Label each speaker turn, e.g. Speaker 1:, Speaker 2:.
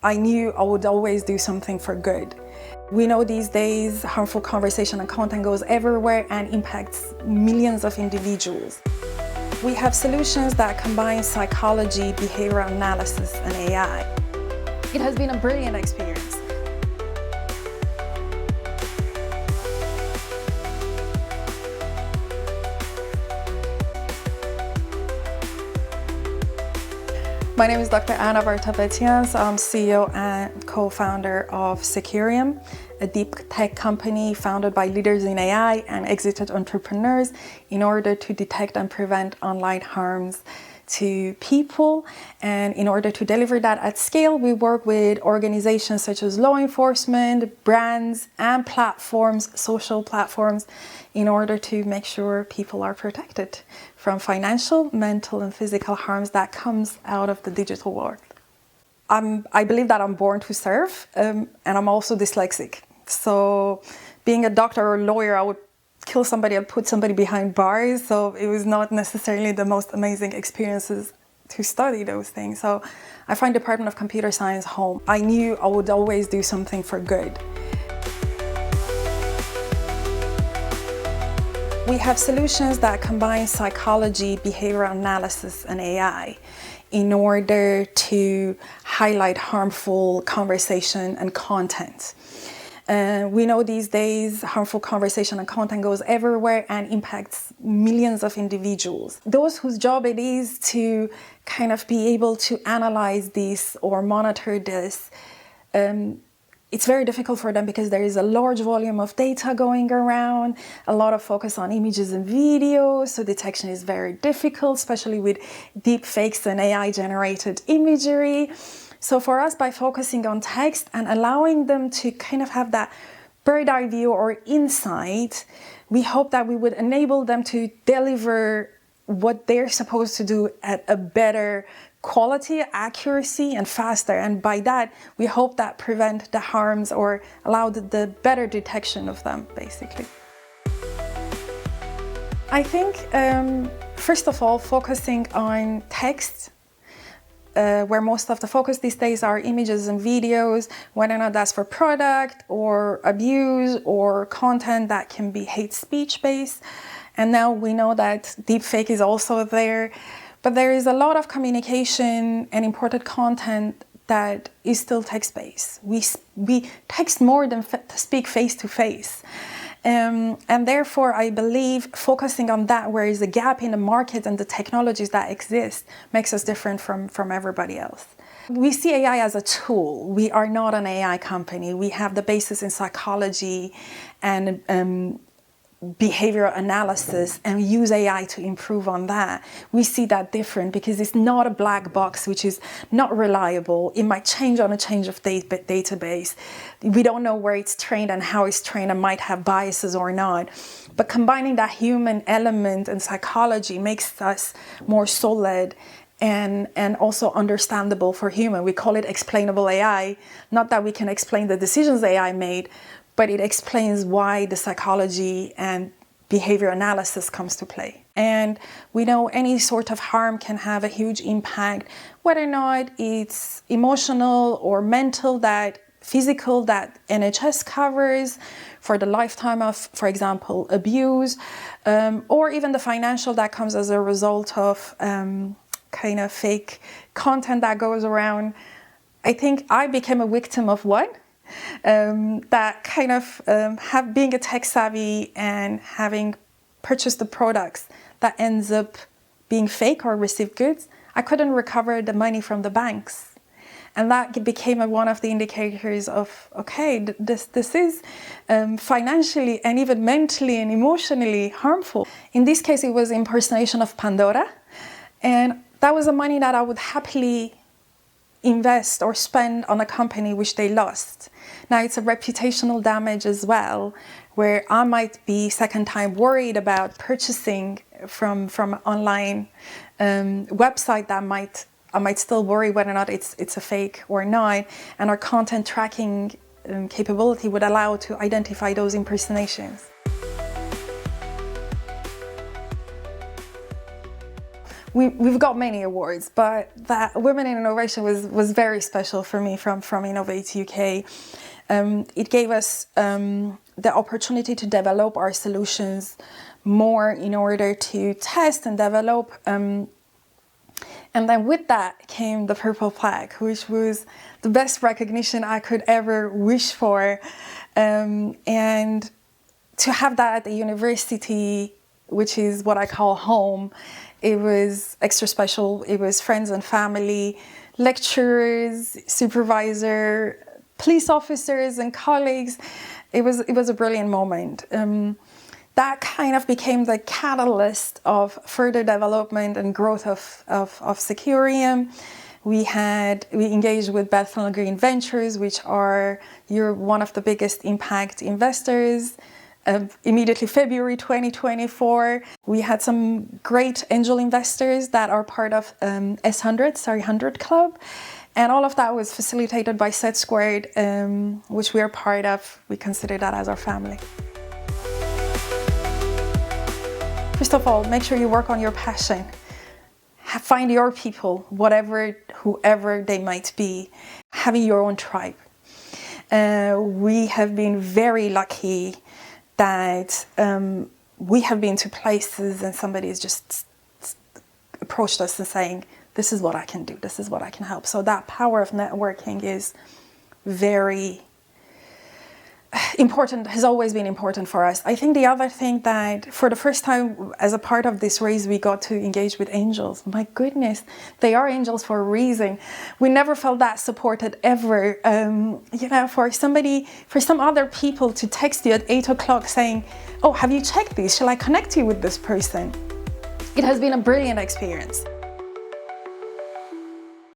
Speaker 1: I knew I would always do something for good. We know these days harmful conversation and content goes everywhere and impacts millions of individuals. We have solutions that combine psychology, behavioral analysis, and AI. It has been a brilliant experience. My name is Dr Anna Vartapetiance. I'm CEO and co-founder of Securium, a Deeptech company founded by leaders in AI and exited entrepreneurs in order to detect and prevent online harms to people. And in order to deliver that at scale, we work with organizations such as law enforcement, brands, and platforms, social platforms, in order to make sure people are protected from financial, mental, and physical harms that comes out of the digital world. I believe that I'm born to serve, and I'm also dyslexic. So being a doctor or a lawyer, I would kill somebody and put somebody behind bars. So it was not necessarily the most amazing experiences to study those things. So I find Department of Computer Science home. I knew I would always do something for good. We have solutions that combine psychology, behavioral analysis, and AI in order to highlight harmful conversation and content. We know these days harmful conversation and content goes everywhere and impacts millions of individuals. Those whose job it is to kind of be able to analyze this or monitor this, it's very difficult for them because there is a large volume of data going around, a lot of focus on images and videos, so detection is very difficult, especially with deep fakes and AI-generated imagery. So for us, by focusing on text and allowing them to kind of have that bird's eye view or insight, we hope that we would enable them to deliver what they're supposed to do at a better quality, accuracy, and faster. And by that, we hope that prevent the harms or allow the better detection of them, basically. I think, first of all, focusing on text, where most of the focus these days are images and videos, whether or not that's for product or abuse or content that can be hate speech based. And now we know that deepfake is also there. But there is a lot of communication and imported content that is still text-based. We text more than speak face-to-face. And therefore, I believe focusing on that, where is the gap in the market and the technologies that exist, makes us different from everybody else. We see AI as a tool. We are not an AI company. We have the basis in psychology and behavioral analysis and use AI to improve on that. We see that different because it's not a black box, which is not reliable. It might change on a change of database. We don't know where it's trained and how it's trained and might have biases or not. But combining that human element and psychology makes us more solid and also understandable for human. We call it explainable AI. Not that we can explain the decisions AI made, but it explains why the psychology and behavior analysis comes to play. And we know any sort of harm can have a huge impact, whether or not it's emotional or mental, that physical that NHS covers for the lifetime of, for example, abuse, or even the financial that comes as a result of kind of fake content that goes around. I think I became a victim of one. That kind of being a tech savvy and having purchased the products that ends up being fake or received goods, I couldn't recover the money from the banks. And that became one of the indicators of, okay, this is financially and even mentally and emotionally harmful. In this case, it was impersonation of Pandora. And that was the money that I would happily invest or spend on a company which they lost. Now it's a reputational damage as well, where I might be second time worried about purchasing from online website that I might still worry whether or not it's a fake or not, and our content tracking capability would allow to identify those impersonations. we've got many awards, but that Women in Innovation was very special for me from Innovate UK. It gave us the opportunity to develop our solutions more in order to test and develop. And then with that came the Purple Plaque, which was the best recognition I could ever wish for. And to have that at the university, which is what I call home, it was extra special. It was friends and family, lecturers, supervisor, police officers and colleagues. It was a brilliant moment. That kind of became the catalyst of further development and growth of Securium. We engaged with Bethnal Green Ventures, which are one of the biggest impact investors. Immediately February 2024, we had some great angel investors that are part of S100, Surrey 100 Club. And all of that was facilitated by SETsquared, which we are part of. We consider that as our family. First of all, make sure you work on your passion. Find your people, whoever they might be, having your own tribe. We have been very lucky that we have been to places and somebody has just approached us and saying, this is what I can do, this is what I can help. So that power of networking is very important, has always been important for us. I think the other thing that for the first time as a part of this race, we got to engage with angels. My goodness, they are angels for a reason. We never felt that supported ever. For some other people to text you at 8 o'clock saying, oh, have you checked this? Shall I connect you with this person? It has been a brilliant experience.